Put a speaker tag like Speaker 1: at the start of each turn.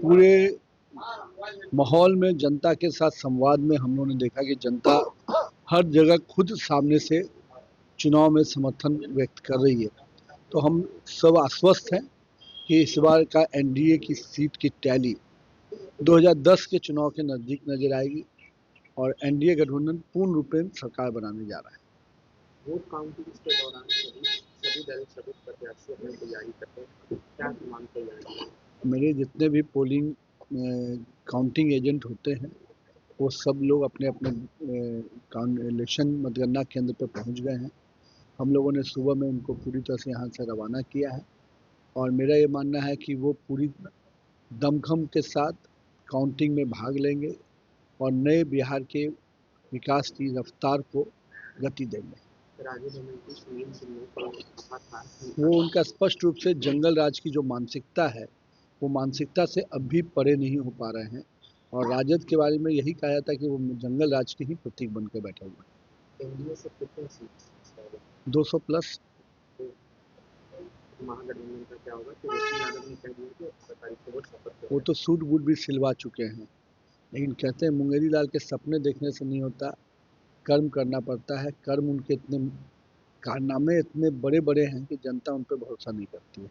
Speaker 1: पूरे माहौल में जनता के साथ संवाद में हम लोगों ने देखा कि जनता हर जगह खुद सामने से चुनाव में समर्थन व्यक्त कर रही है। तो हम सब आश्वस्त हैं कि इस बार का एनडीए की सीट की टैली 2010 के चुनाव के नजदीक नजर आएगी और एनडीए गठबंधन पूर्ण रूप में सरकार बनाने जा रहा है।
Speaker 2: वोट काउंटिंग के दौरान सभी दल सभी प्रत्याशी अपनी तैयारी करते हैं, क्या मानते हैं?
Speaker 1: मेरे जितने भी पोलिंग काउंटिंग एजेंट होते हैं वो सब लोग अपने अपने इलेक्शन मतगणना केंद्र पर पहुंच गए हैं। हम लोगों ने सुबह में उनको पूरी तरह से यहाँ से रवाना किया है और मेरा ये मानना है कि वो पूरी दमखम के साथ काउंटिंग में भाग लेंगे और नए बिहार के विकास की रफ्तार को गति देंगे। वो उनका स्पष्ट रूप से जंगल राज की जो मानसिकता है वो मानसिकता से अब भी परे नहीं हो पा रहे हैं और राजद के बारे में यही कहा जाता है कि वो जंगल राज के ही प्रतीक बन के बैठे हुए हैं। 200 प्लस।
Speaker 2: महागठबंधन का क्या होगा कि वैसे यादव ने कह दिया कि 27 को वो शपथ
Speaker 1: वो तो सूट बूट भी सिलवा चुके हैं, लेकिन कहते हैं मुंगेरी लाल के सपने देखने से नहीं होता, कर्म करना पड़ता है। कर्म उनके इतने कारनामे इतने बड़े बड़े हैं कि जनता उन पर भरोसा नहीं करती है।